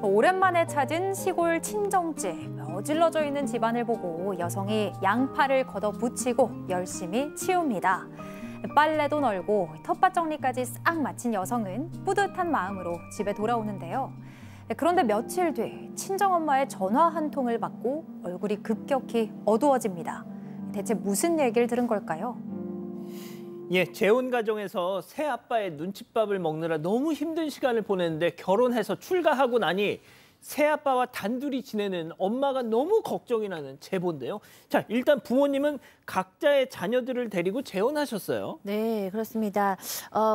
오랜만에 찾은 시골 친정집. 어질러져 있는 집안을 보고 여성이 양팔을 걷어붙이고 열심히 치웁니다. 빨래도 널고 텃밭 정리까지 싹 마친 여성은 뿌듯한 마음으로 집에 돌아오는데요. 그런데 며칠 뒤 친정엄마의 전화 한 통을 받고 얼굴이 급격히 어두워집니다. 대체 무슨 얘기를 들은 걸까요? 재혼 가정에서 새아빠의 눈칫밥을 먹느라 너무 힘든 시간을 보냈는데 결혼해서 출가하고 나니 새아빠와 단둘이 지내는 엄마가 너무 걱정이 나는 제보인데요. 자, 일단 부모님은 각자의 자녀들을 데리고 재혼하셨어요. 네, 그렇습니다.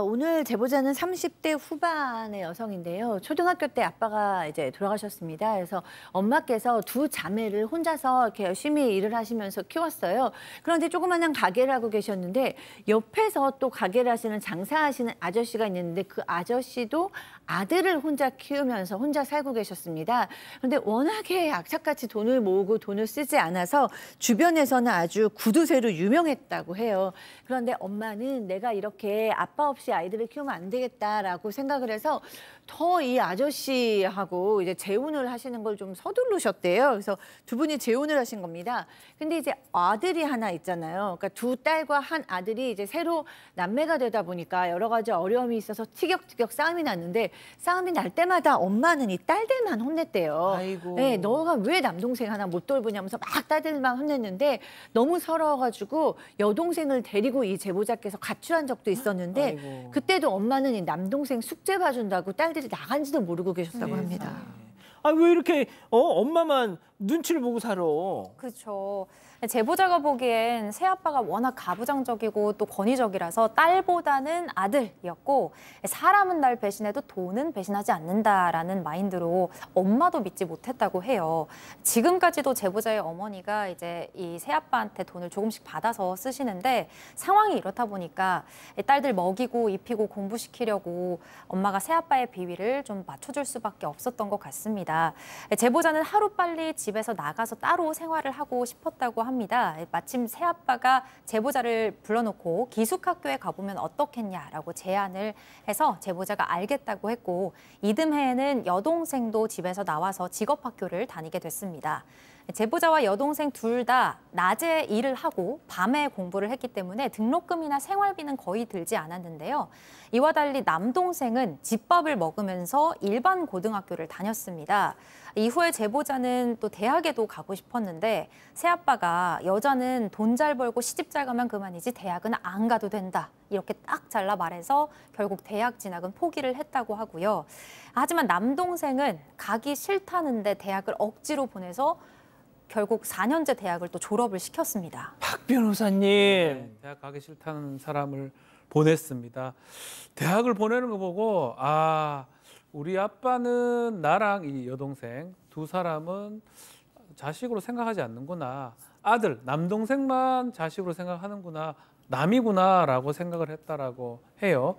오늘 제보자는 30대 후반의 여성인데요. 초등학교 때 아빠가 이제 돌아가셨습니다. 그래서 엄마께서 두 자매를 혼자서 이렇게 열심히 일을 하시면서 키웠어요. 그런데 조그마한 가게를 하고 계셨는데 옆에서 또 가게를 하시는 장사하시는 아저씨가 있는데 그 아저씨도 아들을 혼자 키우면서 혼자 살고 계셨습니다. 그런데 워낙에 악착같이 돈을 모으고 돈을 쓰지 않아서 주변에서는 아주 구두쇠로 유명했다고 해요. 그런데 엄마는 내가 이렇게 아빠 없이 아이들을 키우면 안 되겠다라고 생각을 해서 더 이 아저씨하고 이제 재혼을 하시는 걸 좀 서두르셨대요. 그래서 두 분이 재혼을 하신 겁니다. 근데 이제 아들이 하나 있잖아요. 그러니까 두 딸과 한 아들이 이제 새로 남매가 되다 보니까 여러 가지 어려움이 있어서 티격태격 싸움이 났는데 싸움이 날 때마다 엄마는 이 딸들만 혼냈대요. 아이고. 네, 너가 왜 남동생 하나 못 돌보냐면서 막 딸들만 혼냈는데 너무 서러워가지고 여동생을 데리고 이 제보자께서 가출한 적도 있었는데 아이고. 그때도 엄마는 이 남동생 숙제 봐준다고 딸들이 나간지도 모르고 계셨다고 합니다. 아, 왜 이렇게 엄마만 눈치를 보고 살아? 그렇죠. 제보자가 보기엔 새아빠가 워낙 가부장적이고 또 권위적이라서 딸보다는 아들이었고 사람은 날 배신해도 돈은 배신하지 않는다라는 마인드로 엄마도 믿지 못했다고 해요. 지금까지도 제보자의 어머니가 이제 이 새아빠한테 돈을 조금씩 받아서 쓰시는데 상황이 이렇다 보니까 딸들 먹이고 입히고 공부시키려고 엄마가 새아빠의 비위를 좀 맞춰줄 수밖에 없었던 것 같습니다. 제보자는 하루빨리 집에서 나가서 따로 생활을 하고 싶었다고 합니다. 마침 새아빠가 제보자를 불러놓고 기숙학교에 가보면 어떻겠냐라고 제안을 해서 제보자가 알겠다고 했고 이듬해에는 여동생도 집에서 나와서 직업학교를 다니게 됐습니다. 제보자와 여동생 둘 다 낮에 일을 하고 밤에 공부를 했기 때문에 등록금이나 생활비는 거의 들지 않았는데요. 이와 달리 남동생은 집밥을 먹으면서 일반 고등학교를 다녔습니다. 이후에 제보자는 또 대학에도 가고 싶었는데 새아빠가 여자는 돈 잘 벌고 시집 잘 가면 그만이지 대학은 안 가도 된다. 이렇게 딱 잘라 말해서 결국 대학 진학은 포기를 했다고 하고요. 하지만 남동생은 가기 싫다는데 대학을 억지로 보내서 결국 4년제 대학을 또 졸업을 시켰습니다. 박 변호사님. 네, 대학 가기 싫다는 사람을 보냈습니다. 대학을 보내는 거 보고 우리 아빠는 나랑 이 여동생 두 사람은 자식으로 생각하지 않는구나. 아들, 남동생만 자식으로 생각하는구나. 남이구나라고 생각을 했다라고 해요.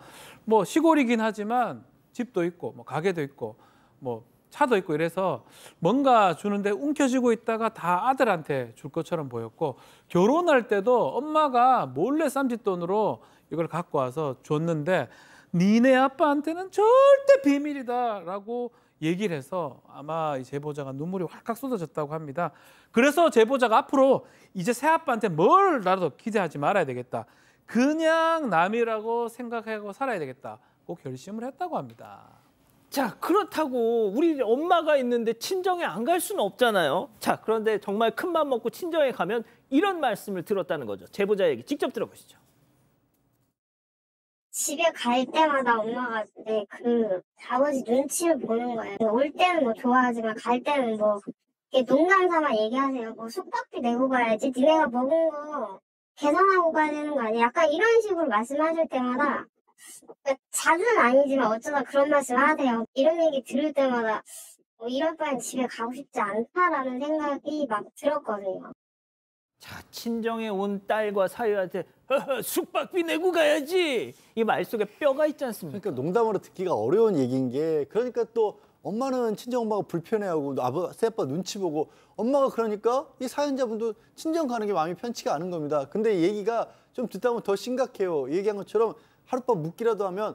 뭐 시골이긴 하지만 집도 있고 뭐 가게도 있고 뭐 차도 있고 이래서 뭔가 주는데 움켜쥐고 있다가 다 아들한테 줄 것처럼 보였고 결혼할 때도 엄마가 몰래 쌈짓돈으로 이걸 갖고 와서 줬는데 니네 아빠한테는 절대 비밀이다라고 얘기를 해서 아마 이 제보자가 눈물이 활칵 쏟아졌다고 합니다. 그래서 제보자가 앞으로 이제 새아빠한테 뭘 나도 기대하지 말아야 되겠다. 그냥 남이라고 생각하고 살아야 되겠다고 결심을 했다고 합니다. 자, 그렇다고 우리 엄마가 있는데 친정에 안 갈 수는 없잖아요. 자, 그런데 정말 큰맘 먹고 친정에 가면 이런 말씀을 들었다는 거죠. 제보자 얘기 직접 들어보시죠. 집에 갈 때마다 엄마가 내 그 아버지 눈치를 보는 거예요. 올 때는 뭐 좋아하지만 갈 때는 뭐 이렇게 농담 삼아 얘기하세요. 뭐 숙박비 내고 가야지. 니네가 먹은 거 계산하고 가야 되는 거 아니야? 약간 이런 식으로 말씀하실 때마다 자주는 아니지만 어쩌다 그런 말씀 하세요. 이런 얘기 들을 때마다 이럴 바엔 집에 가고 싶지 않다라는 생각이 막 들었거든요. 자, 친정에 온 딸과 사위한테 숙박비 내고 가야지. 이 말 속에 뼈가 있지 않습니까? 그러니까 농담으로 듣기가 어려운 얘기인 게 그러니까 또 엄마는 친정엄마가 불편해하고 새아빠 눈치 보고 엄마가 그러니까 이 사연자분도 친정 가는 게 마음이 편치가 않은 겁니다. 근데 얘기가 좀 듣다 보면 더 심각해요. 얘기한 것처럼 하룻밤 묵기라도 하면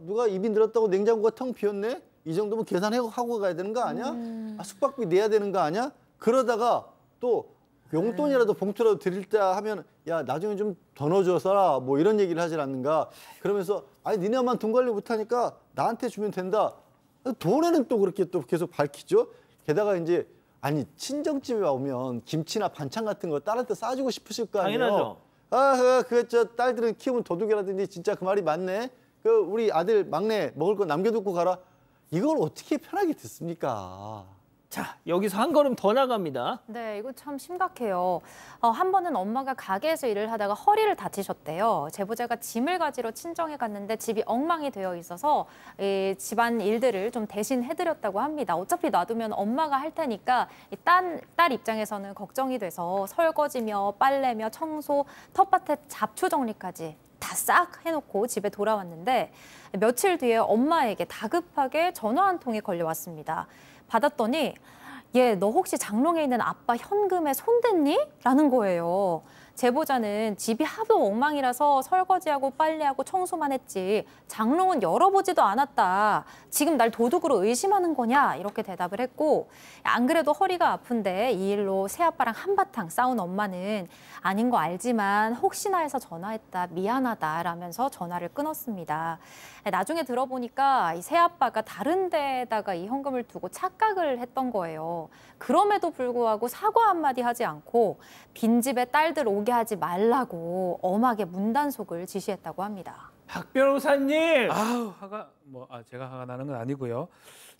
누가 입이 늘었다고 냉장고가 텅 비었네? 이 정도면 계산하고 가야 되는 거 아니야? 아, 숙박비 내야 되는 거 아니야? 그러다가 또 용돈이라도 봉투라도 드릴자 하면 야 나중에 좀 더 넣어줘 써라 뭐 이런 얘기를 하질 않는가. 그러면서 아니 니네 엄마는 돈 관리 못하니까 나한테 주면 된다. 돈에는 또 그렇게 또 계속 밝히죠. 게다가 이제 아니 친정집에 오면 김치나 반찬 같은 거 딸한테 싸주고 싶으실 거 아니에요. 당연하죠. 아, 저 딸들은 키우면 도둑이라든지 진짜 그 말이 맞네. 그 우리 아들 막내 먹을 거 남겨두고 가라. 이걸 어떻게 편하게 듣습니까? 자, 여기서 한 걸음 더 나갑니다. 네, 이거 참 심각해요. 한 번은 엄마가 가게에서 일을 하다가 허리를 다치셨대요. 제보자가 짐을 가지러 친정에 갔는데 집이 엉망이 되어 있어서 이 집안 일들을 좀 대신 해드렸다고 합니다. 어차피 놔두면 엄마가 할 테니까 딸 입장에서는 걱정이 돼서 설거지며 빨래며 청소, 텃밭에 잡초 정리까지 다 싹 해놓고 집에 돌아왔는데 며칠 뒤에 엄마에게 다급하게 전화 한 통이 걸려왔습니다. 받았더니 얘 너 혹시 장롱에 있는 아빠 현금에 손댔니? 라는 거예요. 제보자는 집이 하도 엉망이라서 설거지하고 빨래하고 청소만 했지 장롱은 열어보지도 않았다. 지금 날 도둑으로 의심하는 거냐? 이렇게 대답을 했고 안 그래도 허리가 아픈데 이 일로 새아빠랑 한바탕 싸운 엄마는 아닌 거 알지만 혹시나 해서 전화했다. 미안하다 라면서 전화를 끊었습니다. 나중에 들어보니까 이 새아빠가 다른 데에다가 이 현금을 두고 착각을 했던 거예요. 그럼에도 불구하고 사과 한마디 하지 않고 빈집에 딸들 오게 하지 말라고 엄하게 문단속을 지시했다고 합니다. 박 변호사님. 아우 제가 화가 나는 건 아니고요.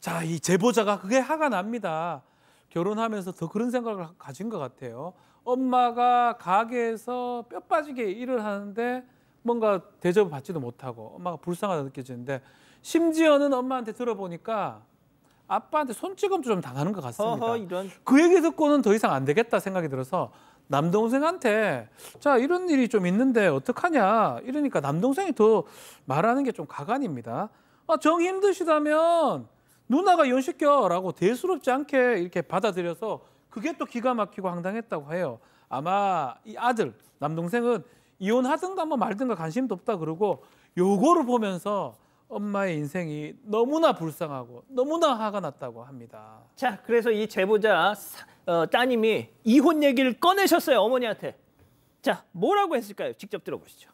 자, 이 제보자가 그게 화가 납니다. 결혼하면서 더 그런 생각을 가진 것 같아요. 엄마가 가게에서 뼈 빠지게 일을 하는데 뭔가 대접을 받지도 못하고 엄마가 불쌍하다 느껴지는데 심지어는 엄마한테 들어보니까 아빠한테 손찌검도 좀 당하는 것 같습니다. 이런. 그 얘기 듣고는 더 이상 안 되겠다 생각이 들어서 남동생한테 자 이런 일이 좀 있는데 어떡하냐 이러니까 남동생이 더 말하는 게 좀 가관입니다. 정 힘드시다면 누나가 연시켜라고 대수롭지 않게 이렇게 받아들여서 그게 또 기가 막히고 황당했다고 해요. 아마 이 아들 남동생은 이혼하든가 뭐 말든가 관심도 없다 그러고 요거를 보면서 엄마의 인생이 너무나 불쌍하고 너무나 화가 났다고 합니다. 자, 그래서 이 제보자 따님이 이혼 얘기를 꺼내셨어요, 어머니한테. 자, 뭐라고 했을까요? 직접 들어보시죠.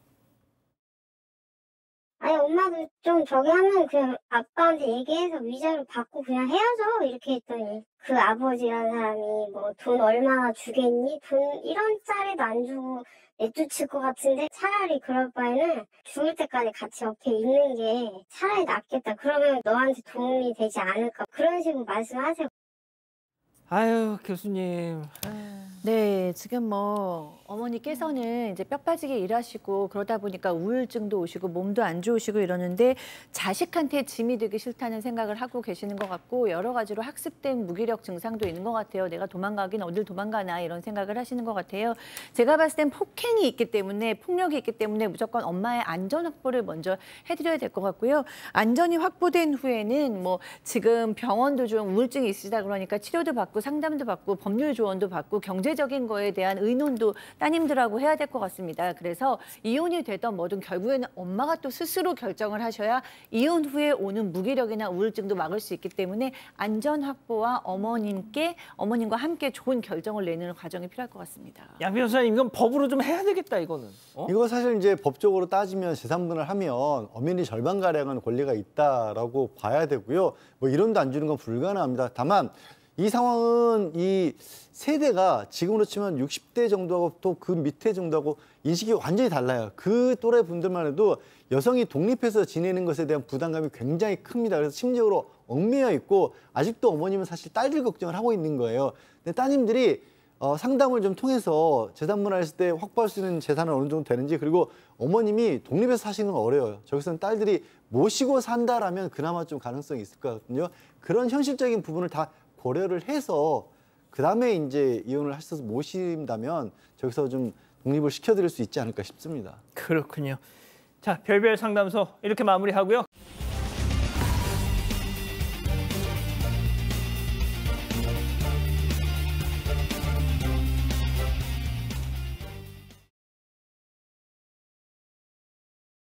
아니 엄마도 좀 저기 하면 그냥 아빠한테 얘기해서 위자료 받고 그냥 헤어져 이렇게 했더니 그 아버지라는 사람이 뭐 돈 얼마나 주겠니? 돈 1원짜리도 안 주고 내쫓을 것 같은데 차라리 그럴 바에는 죽을 때까지 같이 옆에 있는 게 차라리 낫겠다. 그러면 너한테 도움이 되지 않을까. 그런 식으로 말씀하세요. 아유, 교수님. 네, 지금 뭐 어머니께서는 이제 뼈 빠지게 일하시고 그러다 보니까 우울증도 오시고 몸도 안 좋으시고 이러는데 자식한테 짐이 되기 싫다는 생각을 하고 계시는 것 같고 여러 가지로 학습된 무기력 증상도 있는 것 같아요. 내가 도망가긴 어딜 도망가나 이런 생각을 하시는 것 같아요. 제가 봤을 땐 폭행이 있기 때문에 폭력이 있기 때문에 무조건 엄마의 안전 확보를 먼저 해드려야 될 것 같고요. 안전이 확보된 후에는 뭐 지금 병원도 좀 우울증이 있으시다 그러니까 치료도 받고 상담도 받고 법률 조언도 받고 경제적인 거에 대한 의논도 따님들하고 해야 될 것 같습니다. 그래서 이혼이 되던 뭐든 결국에는 엄마가 또 스스로 결정을 하셔야 이혼 후에 오는 무기력이나 우울증도 막을 수 있기 때문에 안전 확보와 어머님과 함께 좋은 결정을 내는 과정이 필요할 것 같습니다. 양 변호사님, 이건 법으로 좀 해야 되겠다, 이거는. 이거 사실 이제 법적으로 따지면 재산분할 하면 어머니 절반가량은 권리가 있다라고 봐야 되고요. 뭐 이론도 안 주는 건 불가능합니다. 다만 이 상황은 이 세대가 지금으로 치면 60대 정도하고 또 그 밑에 정도하고 인식이 완전히 달라요. 그 또래 분들만 해도 여성이 독립해서 지내는 것에 대한 부담감이 굉장히 큽니다. 그래서 심리적으로 얽매여 있고 아직도 어머님은 사실 딸들 걱정을 하고 있는 거예요. 근데 따님들이 상담을 좀 통해서 재산분할했을 때 확보할 수 있는 재산은 어느 정도 되는지 그리고 어머님이 독립해서 사시는 건 어려워요. 저기서는 딸들이 모시고 산다라면 그나마 좀 가능성이 있을 것 같거든요. 그런 현실적인 부분을 다 고려를 해서 그다음에 이제 이혼을 하셔서 모신다면 저기서 좀 독립을 시켜드릴 수 있지 않을까 싶습니다. 그렇군요. 자, 별별 상담소 이렇게 마무리하고요.